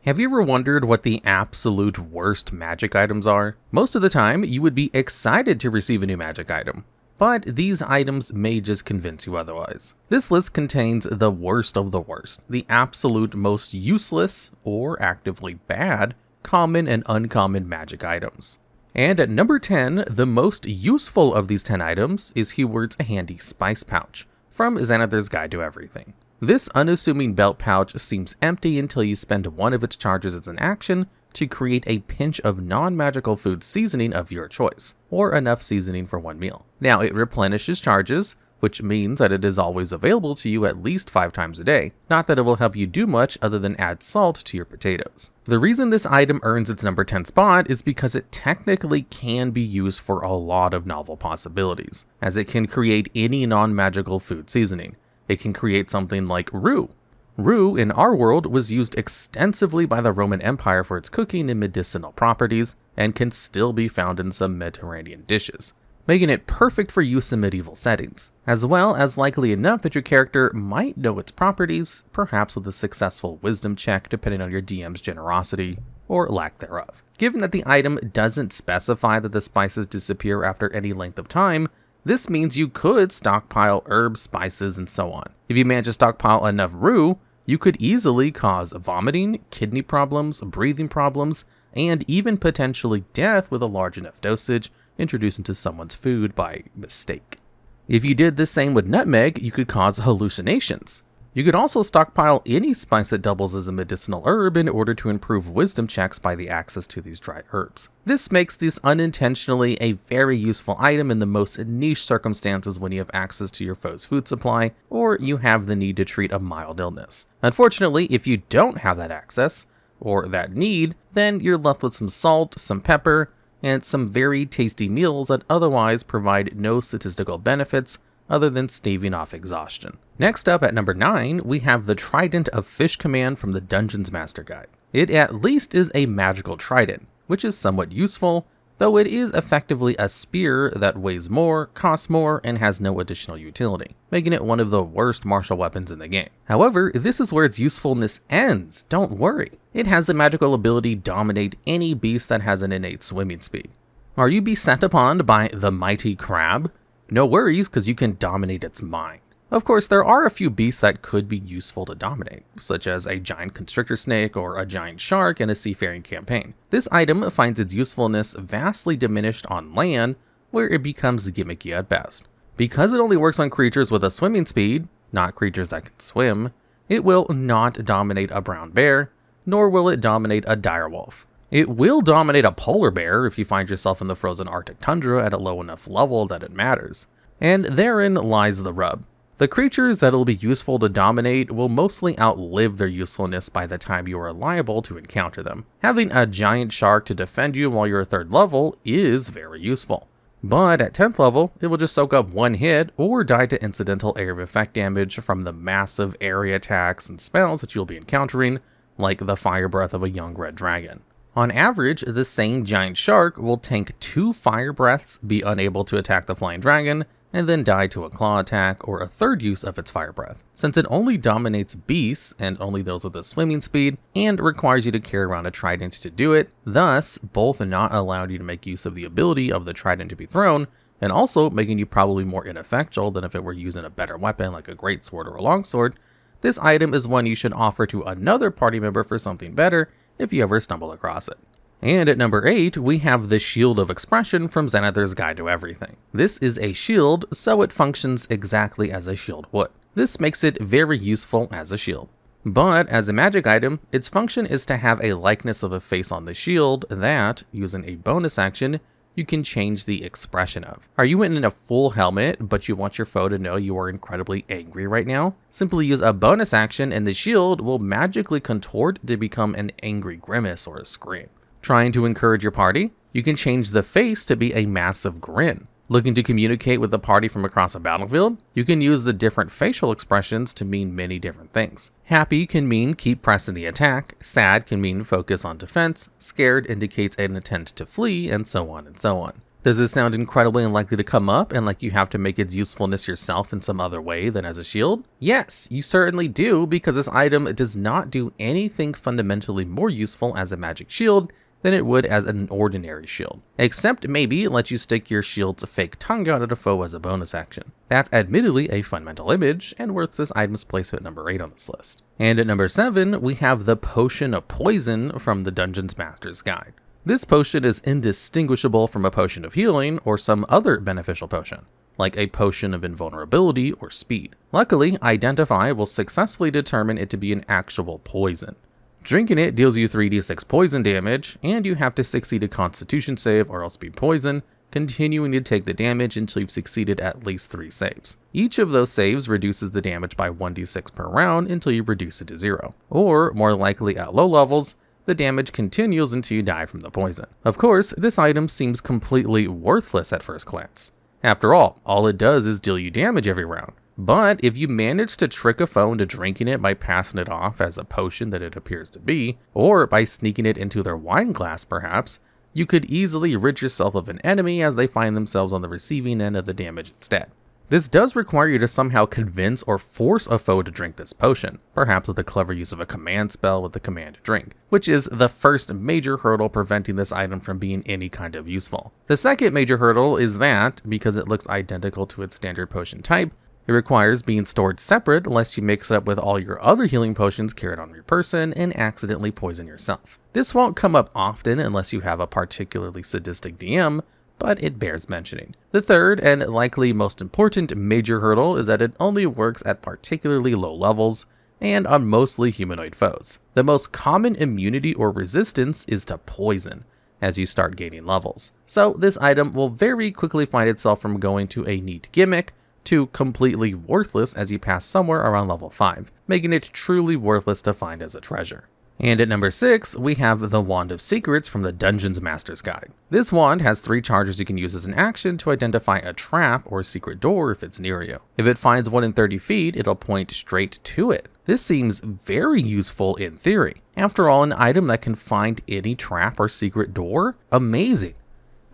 Have you ever wondered what the absolute worst magic items are? Most of the time, you would be excited to receive a new magic item, but these items may just convince you otherwise. This list contains the worst of the worst, the absolute most useless, or actively bad, common and uncommon magic items. And at number 10, the most useful of these 10 items is Heward's handy spice pouch, from Xanathar's Guide to Everything. This unassuming belt pouch seems empty until you spend one of its charges as an action to create a pinch of non-magical food seasoning of your choice, or enough seasoning for one meal. Now, it replenishes charges, which means that it is always available to you at least 5 times a day, not that it will help you do much other than add salt to your potatoes. The reason this item earns its number 10 spot is because it technically can be used for a lot of novel possibilities, as it can create any non-magical food seasoning. It can create something like roux. Roux in our world was used extensively by the Roman Empire for its cooking and medicinal properties, and can still be found in some Mediterranean dishes, making it perfect for use in medieval settings, as well as likely enough that your character might know its properties, perhaps with a successful wisdom check depending on your DM's generosity, or lack thereof. Given that the item doesn't specify that the spices disappear after any length of time, this means you could stockpile herbs, spices, and so on. If you manage to stockpile enough roux, you could easily cause vomiting, kidney problems, breathing problems, and even potentially death with a large enough dosage introduced into someone's food by mistake. If you did the same with nutmeg, you could cause hallucinations. You could also stockpile any spice that doubles as a medicinal herb in order to improve wisdom checks by the access to these dried herbs. This makes this unintentionally a very useful item in the most niche circumstances when you have access to your foe's food supply, or you have the need to treat a mild illness. Unfortunately, if you don't have that access, or that need, then you're left with some salt, some pepper, and some very tasty meals that otherwise provide no statistical benefits other than staving off exhaustion. Next up at number 9, we have the Trident of Fish Command from the Dungeons Master Guide. It at least is a magical trident, which is somewhat useful, though it is effectively a spear that weighs more, costs more, and has no additional utility, making it one of the worst martial weapons in the game. However, this is where its usefulness ends, don't worry. It has the magical ability Dominate any beast that has an innate swimming speed. Are you beset upon by the mighty crab? No worries, because you can dominate its mind. Of course, there are a few beasts that could be useful to dominate, such as a giant constrictor snake or a giant shark in a seafaring campaign. This item finds its usefulness vastly diminished on land, where it becomes gimmicky at best. Because it only works on creatures with a swimming speed, not creatures that can swim, it will not dominate a brown bear, nor will it dominate a direwolf. It will dominate a polar bear if you find yourself in the frozen Arctic tundra at a low enough level that it matters. And therein lies the rub. The creatures that will be useful to dominate will mostly outlive their usefulness by the time you are liable to encounter them. Having a giant shark to defend you while you're 3rd level is very useful. But at 10th level, it will just soak up one hit or die to incidental area of effect damage from the massive area attacks and spells that you'll be encountering, like the fire breath of a young red dragon. On average, the same giant shark will tank 2 fire breaths, be unable to attack the flying dragon, and then die to a claw attack or a 3rd use of its fire breath. Since it only dominates beasts, and only those with a swimming speed, and requires you to carry around a trident to do it, thus both not allowing you to make use of the ability of the trident to be thrown, and also making you probably more ineffectual than if it were using a better weapon like a greatsword or a longsword, this item is one you should offer to another party member for something better if you ever stumble across it. And at number 8, we have the Shield of Expression from Xanathar's Guide to Everything. This is a shield, so it functions exactly as a shield would. This makes it very useful as a shield. But as a magic item, its function is to have a likeness of a face on the shield that, using a bonus action, you can change the expression of. Are you in a full helmet, but you want your foe to know you are incredibly angry right now? Simply use a bonus action and the shield will magically contort to become an angry grimace or a scream. Trying to encourage your party? You can change the face to be a massive grin. Looking to communicate with the party from across a battlefield? You can use the different facial expressions to mean many different things. Happy can mean keep pressing the attack, sad can mean focus on defense, scared indicates an intent to flee, and so on and so on. Does this sound incredibly unlikely to come up and like you have to make its usefulness yourself in some other way than as a shield? Yes, you certainly do, because this item does not do anything fundamentally more useful as a magic shield than it would as an ordinary shield. Except maybe it lets you stick your shield's fake tongue out at a foe as a bonus action. That's admittedly a fundamental image, and worth this item's placement number 8 on this list. And at number 7, we have the Potion of Poison from the Dungeon's Master's Guide. This potion is indistinguishable from a potion of healing or some other beneficial potion, like a potion of invulnerability or speed. Luckily, Identify will successfully determine it to be an actual poison. Drinking it deals you 3d6 poison damage, and you have to succeed a Constitution save or else be poisoned, continuing to take the damage until you've succeeded at least 3 saves. Each of those saves reduces the damage by 1d6 per round until you reduce it to 0. Or, more likely at low levels, the damage continues until you die from the poison. Of course, this item seems completely worthless at first glance. After all it does is deal you damage every round. But if you manage to trick a foe into drinking it by passing it off as a potion that it appears to be, or by sneaking it into their wine glass perhaps, you could easily rid yourself of an enemy as they find themselves on the receiving end of the damage instead. This does require you to somehow convince or force a foe to drink this potion, perhaps with the clever use of a command spell with the command to drink, which is the first major hurdle preventing this item from being any kind of useful. The second major hurdle is that, because it looks identical to its standard potion type, it requires being stored separate lest you mix it up with all your other healing potions carried on your person and accidentally poison yourself. This won't come up often unless you have a particularly sadistic DM, but it bears mentioning. The third, and likely most important major hurdle, is that it only works at particularly low levels and on mostly humanoid foes. The most common immunity or resistance is to poison as you start gaining levels. So this item will very quickly find itself from going to a neat gimmick to completely worthless as you pass somewhere around level 5, making it truly worthless to find as a treasure. And at number 6, we have the Wand of Secrets from the Dungeon's Master's Guide. This wand has 3 charges you can use as an action to identify a trap or secret door if it's near you. If it finds one in 30 feet, it'll point straight to it. This seems very useful in theory. After all, an item that can find any trap or secret door? Amazing.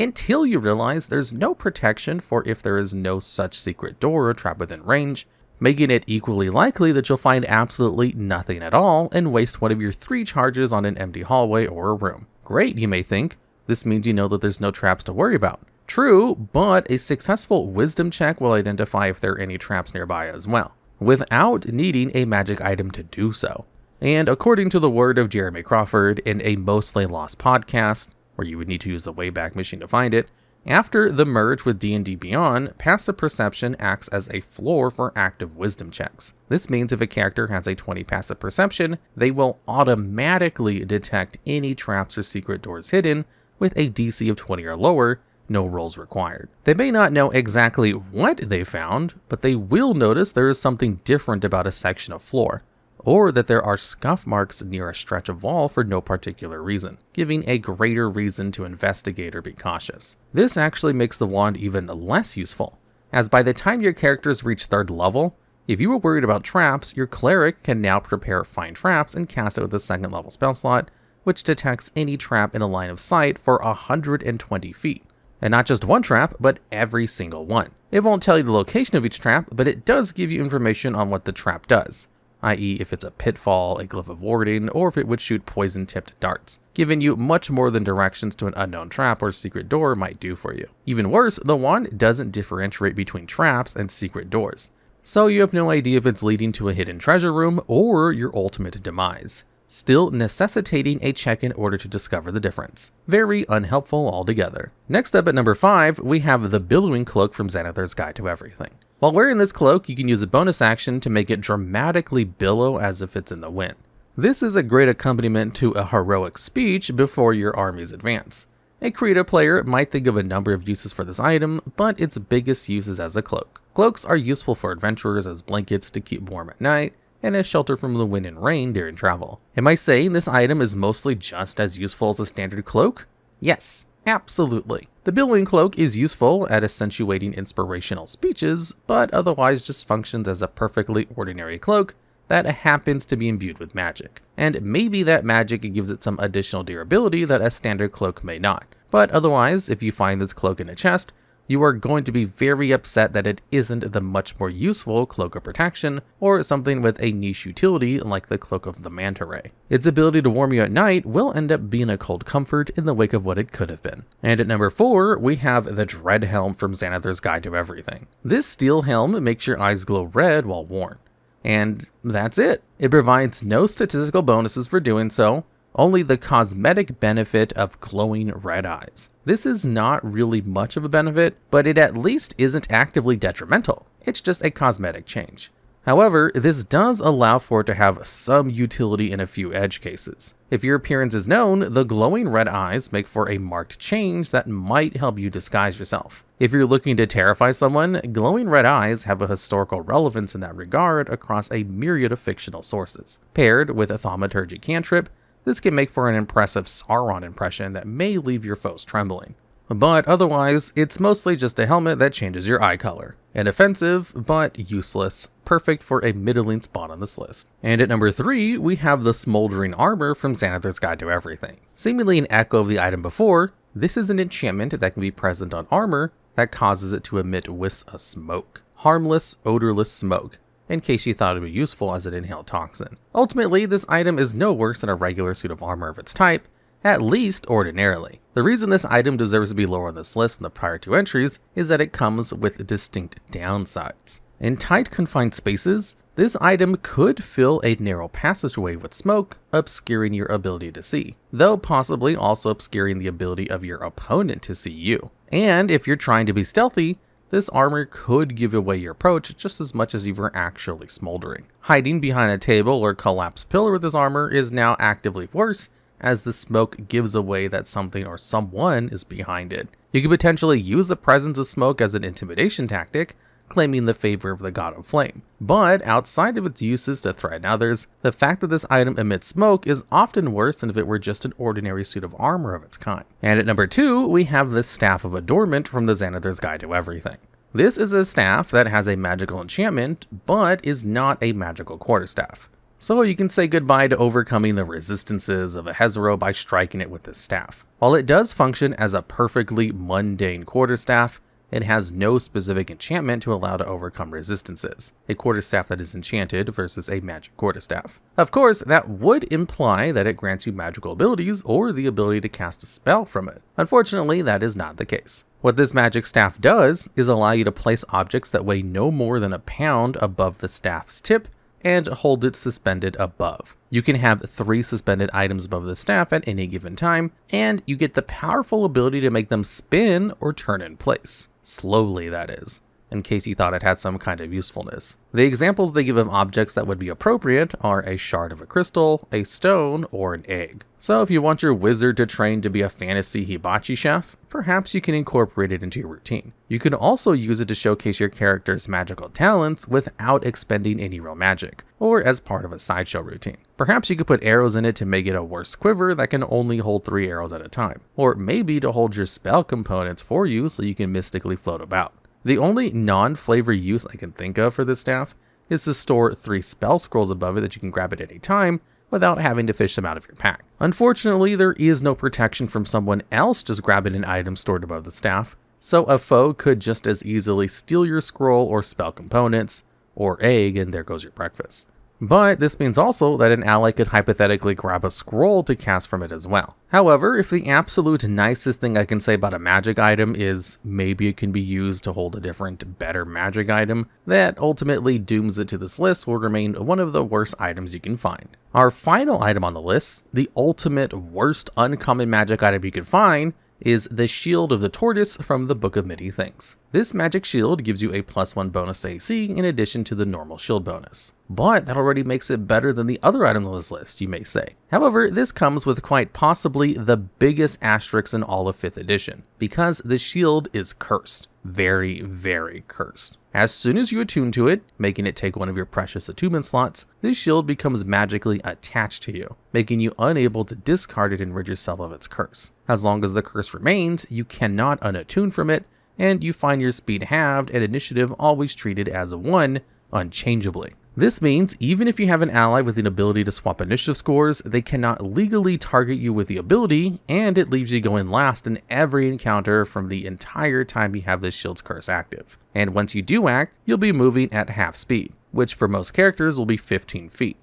Until you realize there's no protection for if there is no such secret door or trap within range, making it equally likely that you'll find absolutely nothing at all and waste one of your 3 charges on an empty hallway or a room. Great, you may think. This means you know that there's no traps to worry about. True, but a successful wisdom check will identify if there are any traps nearby as well, without needing a magic item to do so. And according to the word of Jeremy Crawford in a Mostly Lost podcast, where you would need to use the Wayback Machine to find it, after the merge with D&D Beyond, passive perception acts as a floor for active wisdom checks. This means if a character has a 20 passive perception, they will automatically detect any traps or secret doors hidden with a DC of 20 or lower, no rolls required. They may not know exactly what they found, but they will notice there is something different about a section of floor, or that there are scuff marks near a stretch of wall for no particular reason, giving a greater reason to investigate or be cautious. This actually makes the wand even less useful, as by the time your characters reach 3rd level, if you were worried about traps, your cleric can now prepare Find Traps and cast it with a 2nd level spell slot, which detects any trap in a line of sight for 120 feet. And not just one trap, but every single one. It won't tell you the location of each trap, but it does give you information on what the trap does, i.e. if it's a pitfall, a glyph of warding, or if it would shoot poison-tipped darts, giving you much more than directions to an unknown trap or secret door might do for you. Even worse, the wand doesn't differentiate between traps and secret doors, so you have no idea if it's leading to a hidden treasure room or your ultimate demise, still necessitating a check in order to discover the difference. Very unhelpful altogether. Next up at number 5, we have the Billowing Cloak from Xanathar's Guide to Everything. While wearing this cloak, you can use a bonus action to make it dramatically billow as if it's in the wind. This is a great accompaniment to a heroic speech before your armies advance. A creative player might think of a number of uses for this item, but its biggest use is as a cloak. Cloaks are useful for adventurers as blankets to keep warm at night, and as shelter from the wind and rain during travel. Am I saying this item is mostly just as useful as a standard cloak? Yes, absolutely. The Billowing Cloak is useful at accentuating inspirational speeches, but otherwise just functions as a perfectly ordinary cloak that happens to be imbued with magic. And maybe that magic gives it some additional durability that a standard cloak may not. But otherwise, if you find this cloak in a chest, you are going to be very upset that it isn't the much more useful Cloak of Protection, or something with a niche utility like the Cloak of the Manta Ray. Its ability to warm you at night will end up being a cold comfort in the wake of what it could have been. And at number 4, we have the Dread Helm from Xanathar's Guide to Everything. This steel helm makes your eyes glow red while worn. And that's it. It provides no statistical bonuses for doing so, only the cosmetic benefit of glowing red eyes. This is not really much of a benefit, but it at least isn't actively detrimental. It's just a cosmetic change. However, this does allow for it to have some utility in a few edge cases. If your appearance is known, the glowing red eyes make for a marked change that might help you disguise yourself. If you're looking to terrify someone, glowing red eyes have a historical relevance in that regard across a myriad of fictional sources. Paired with a thaumaturgy cantrip, this can make for an impressive Sauron impression that may leave your foes trembling. But otherwise, it's mostly just a helmet that changes your eye color. Inoffensive, but useless, perfect for a middling spot on this list. And at number 3, we have the Smoldering Armor from Xanathar's Guide to Everything. Seemingly an echo of the item before, this is an enchantment that can be present on armor that causes it to emit wisps of smoke. Harmless, odorless smoke, in case you thought it would be useful as an inhaled toxin. Ultimately, this item is no worse than a regular suit of armor of its type, at least ordinarily. The reason this item deserves to be lower on this list than the prior 2 entries is that it comes with distinct downsides. In tight confined spaces, this item could fill a narrow passageway with smoke, obscuring your ability to see, though possibly also obscuring the ability of your opponent to see you. And if you're trying to be stealthy, this armor could give away your approach just as much as you were actually smoldering. Hiding behind a table or collapsed pillar with this armor is now actively worse, as the smoke gives away that something or someone is behind it. You could potentially use the presence of smoke as an intimidation tactic, claiming the favor of the God of Flame. But outside of its uses to threaten others, the fact that this item emits smoke is often worse than if it were just an ordinary suit of armor of its kind. And at number 2, we have the Staff of Adornment from the Xanathar's Guide to Everything. This is a staff that has a magical enchantment, but is not a magical quarterstaff. So you can say goodbye to overcoming the resistances of a Hezro by striking it with this staff. While it does function as a perfectly mundane quarterstaff, it has no specific enchantment to allow to overcome resistances. A quarterstaff that is enchanted versus a magic quarterstaff. Of course, that would imply that it grants you magical abilities or the ability to cast a spell from it. Unfortunately, that is not the case. What this magic staff does is allow you to place objects that weigh no more than a pound above the staff's tip and hold it suspended above. You can have 3 suspended items above the staff at any given time, and you get the powerful ability to make them spin or turn in place. Slowly, that is, in case you thought it had some kind of usefulness. The examples they give of objects that would be appropriate are a shard of a crystal, a stone, or an egg. So if you want your wizard to train to be a fantasy hibachi chef, perhaps you can incorporate it into your routine. You can also use it to showcase your character's magical talents without expending any real magic, or as part of a sideshow routine. Perhaps you could put arrows in it to make it a worse quiver that can only hold 3 arrows at a time, or maybe to hold your spell components for you so you can mystically float about. The only non-flavor use I can think of for this staff is to store 3 spell scrolls above it that you can grab at any time without having to fish them out of your pack. Unfortunately, there is no protection from someone else just grabbing an item stored above the staff, so a foe could just as easily steal your scroll or spell components, or egg, and there goes your breakfast. But this means also that an ally could hypothetically grab a scroll to cast from it as well. However, if the absolute nicest thing I can say about a magic item is maybe it can be used to hold a different, better magic item, that ultimately dooms it to this list will remain one of the worst items you can find. Our final item on the list, the ultimate worst uncommon magic item you can find, is the Shield of the Tortoise from the Book of Many Things. This magic shield gives you a +1 bonus to AC in addition to the normal shield bonus. But that already makes it better than the other items on this list, you may say. However, this comes with quite possibly the biggest asterisk in all of 5th edition, because the shield is cursed. Very, very cursed. As soon as you attune to it, making it take one of your precious attunement slots, this shield becomes magically attached to you, making you unable to discard it and rid yourself of its curse. As long as the curse remains, you cannot unattune from it, and you find your speed halved and initiative always treated as a 1, unchangeably. This means even if you have an ally with an ability to swap initiative scores, they cannot legally target you with the ability, and it leaves you going last in every encounter from the entire time you have this shield's curse active. And once you do act, you'll be moving at half speed, which for most characters will be 15 feet.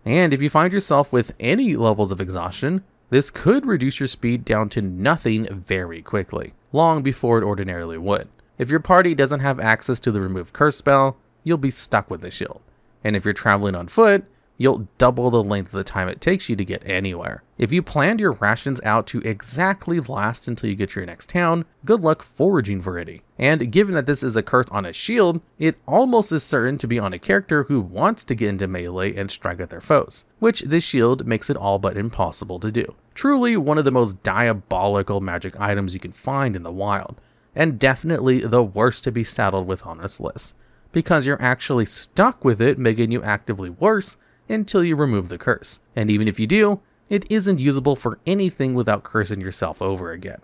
And if you find yourself with any levels of exhaustion, this could reduce your speed down to nothing very quickly, long before it ordinarily would. If your party doesn't have access to the remove curse spell, you'll be stuck with the shield. And if you're traveling on foot, you'll double the length of the time it takes you to get anywhere. If you planned your rations out to exactly last until you get to your next town, good luck foraging for any. And given that this is a curse on a shield, it almost is certain to be on a character who wants to get into melee and strike at their foes, which this shield makes it all but impossible to do. Truly one of the most diabolical magic items you can find in the wild, and definitely the worst to be saddled with on this list, because you're actually stuck with it, making you actively worse until you remove the curse. And even if you do, it isn't usable for anything without cursing yourself over again.